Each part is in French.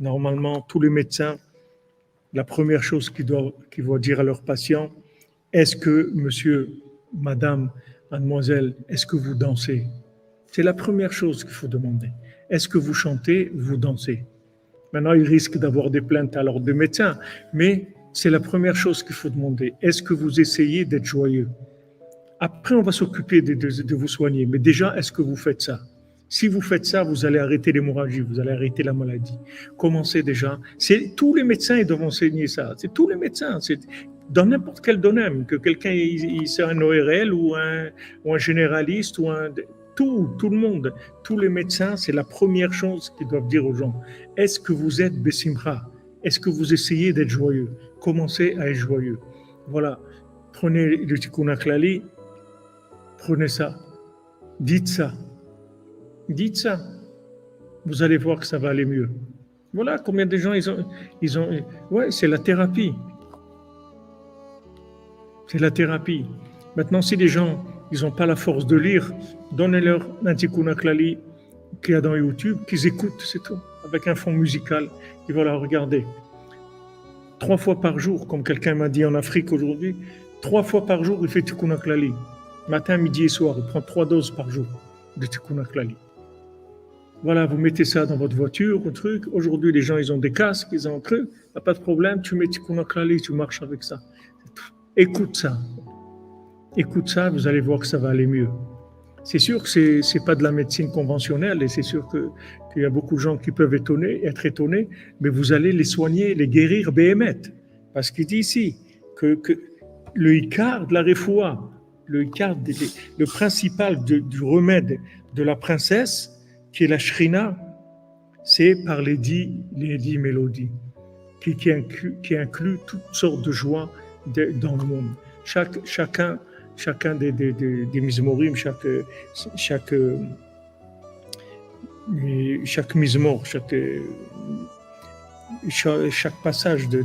Normalement, tous les médecins, la première chose qu'ils vont dire à leurs patients, est-ce que monsieur, madame, mademoiselle, est-ce que vous dansez? C'est la première chose qu'il faut demander. Est-ce que vous chantez, vous dansez? Maintenant, ils risquent d'avoir des plaintes à l'ordre des médecins, mais c'est la première chose qu'il faut demander. Est-ce que vous essayez d'être joyeux? Après, on va s'occuper de vous soigner. Mais déjà, est-ce que vous faites ça? Si vous faites ça, vous allez arrêter l'hémorragie, vous allez arrêter la maladie. Commencez déjà. C'est tous les médecins ils doivent enseigner ça. C'est tous les médecins. C'est dans n'importe quel domaine, que quelqu'un c'est un ORL ou un généraliste tout le monde, tous les médecins, c'est la première chose qu'ils doivent dire aux gens. Est-ce que vous êtes Bessimra? Est-ce que vous essayez d'être joyeux? Commencez à être joyeux. Voilà. Prenez le Tikkun HaKlali, prenez ça. Dites ça. Dites ça. Vous allez voir que ça va aller mieux. Voilà combien de gens ils ont. Ouais, c'est la thérapie. C'est la thérapie. Maintenant, si les gens ils n'ont pas la force de lire, donnez-leur un Tikkun HaKlali qu'il y a dans YouTube, qu'ils écoutent, c'est tout, avec un fond musical. Ils vont la regarder. 3 fois par jour, comme quelqu'un m'a dit en Afrique aujourd'hui, 3 fois par jour, il fait Tikkun HaKlali. Matin, midi et soir, il prend 3 doses par jour de Tikkun HaKlali. Voilà, vous mettez ça dans votre voiture, un truc. Aujourd'hui, les gens, ils ont des casques, ils ont un truc. Il n'y a pas de problème, tu mets Tikkun HaKlali, tu marches avec ça. Écoute ça. Écoute ça, vous allez voir que ça va aller mieux. C'est sûr que ce n'est pas de la médecine conventionnelle et c'est sûr qu'il y a beaucoup de gens qui peuvent être étonnés, mais vous allez les soigner, les guérir béhémet. Parce qu'il dit ici que le Icar de la Refoua, le principal du remède de la princesse, qui est la Shrina, c'est par les 10 mélodies qui incluent toutes sortes de joies dans le monde. Chacun des mizmorim, chaque mizmor, chaque passage du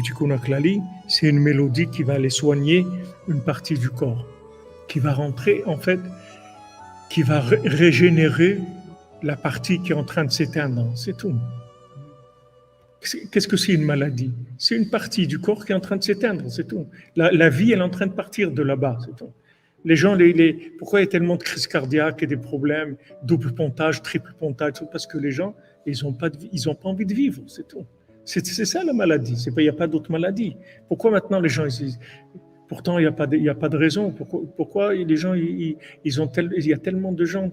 Tikkun HaKlali, c'est une mélodie qui va aller soigner une partie du corps, qui va rentrer en fait, qui va régénérer la partie qui est en train de s'éteindre, c'est tout. Qu'est-ce que c'est une maladie? C'est une partie du corps qui est en train de s'éteindre, c'est tout. La vie, elle est en train de partir de là-bas, c'est tout. Les gens, pourquoi il y a tellement de crises cardiaques et des problèmes, double pontage, triple pontage? Parce que les gens, ils n'ont pas envie de vivre, c'est tout. C'est ça la maladie, il n'y a pas d'autre maladie. Pourquoi maintenant les gens, pourtant il n'y a pas de raison, pourquoi les gens, il y a tellement de gens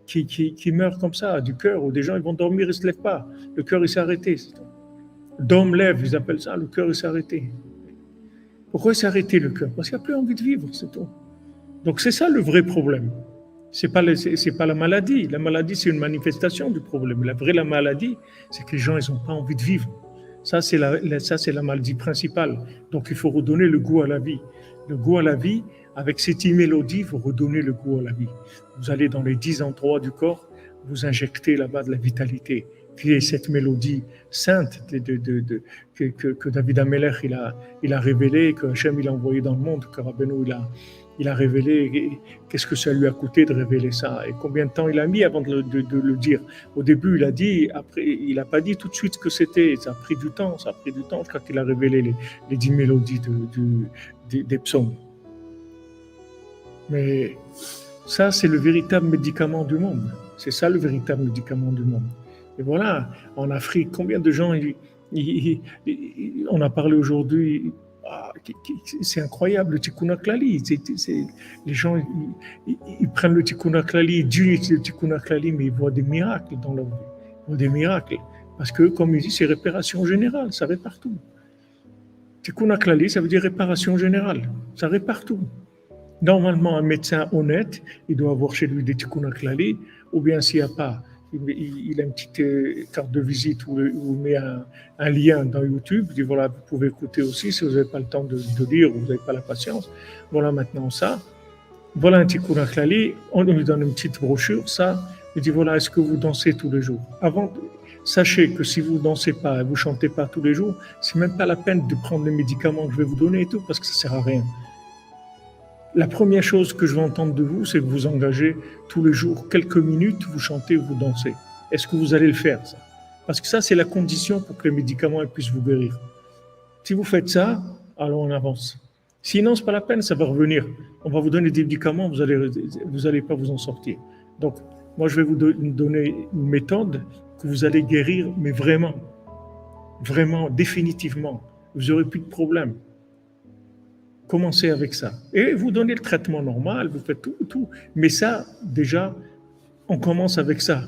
qui meurent comme ça, du cœur, ou des gens, ils vont dormir, ils ne se lèvent pas, le cœur, il s'est arrêté, c'est tout. D'homme lève, ils appellent ça, le cœur il s'est arrêté. Pourquoi il s'est arrêté le cœur? Parce qu'il n'a plus envie de vivre, c'est tout. Donc c'est ça le vrai problème. C'est pas la maladie. La maladie, c'est une manifestation du problème. La maladie, c'est que les gens, ils n'ont pas envie de vivre. Ça, c'est la maladie principale. Donc il faut redonner le goût à la vie. Le goût à la vie, avec ces 10 mélodies, vous redonnez le goût à la vie. Vous allez dans les 10 endroits du corps, vous injectez là-bas de la vitalité. Qui est cette mélodie sainte que David Ameller il a révélé, que Hachem il a envoyé dans le monde, que Rabbeinu il a révélé. Et qu'est-ce que ça lui a coûté de révéler ça? Et combien de temps il a mis avant de le dire? Au début, il a dit, après, il n'a pas dit tout de suite ce que c'était. Ça a pris du temps, je crois qu'il a révélé les 10 mélodies des psaumes. Mais ça, c'est le véritable médicament du monde. C'est ça le véritable médicament du monde. Et voilà, en Afrique, combien de gens, on a parlé aujourd'hui, c'est incroyable, le Tikkun HaKlali. Les gens, ils prennent le Tikkun HaKlali, ils utilisent le Tikkun HaKlali, mais ils voient des miracles dans leur vie. Ils voient des miracles. Parce que, comme il dit, c'est réparation générale, ça répare tout. Tikkun HaKlali, ça veut dire réparation générale, ça répare tout. Normalement, un médecin honnête, il doit avoir chez lui des Tikkun HaKlali, ou bien s'il n'y a pas, il a une petite carte de visite où il met un lien dans YouTube. Il dit voilà, vous pouvez écouter aussi si vous n'avez pas le temps de lire ou vous n'avez pas la patience. Voilà maintenant ça. Voilà un Tikkun HaKlali. On lui donne une petite brochure. Ça, il dit voilà, est-ce que vous dansez tous les jours? Sachez que si vous ne dansez pas, vous ne chantez pas tous les jours, c'est même pas la peine de prendre les médicaments que je vais vous donner et tout, parce que ça ne sert à rien. La première chose que je veux entendre de vous, c'est que vous engagez tous les jours quelques minutes, vous chantez ou vous dansez. Est-ce que vous allez le faire, ça? Parce que ça, c'est la condition pour que les médicaments puissent vous guérir. Si vous faites ça, alors on avance. Sinon, ce n'est pas la peine, ça va revenir. On va vous donner des médicaments, vous allez pas vous en sortir. Donc, moi, je vais vous donner une méthode que vous allez guérir, mais vraiment, vraiment, définitivement. Vous n'aurez plus de problème. Commencez avec ça. Et vous donnez le traitement normal, vous faites tout. Mais ça, déjà, on commence avec ça.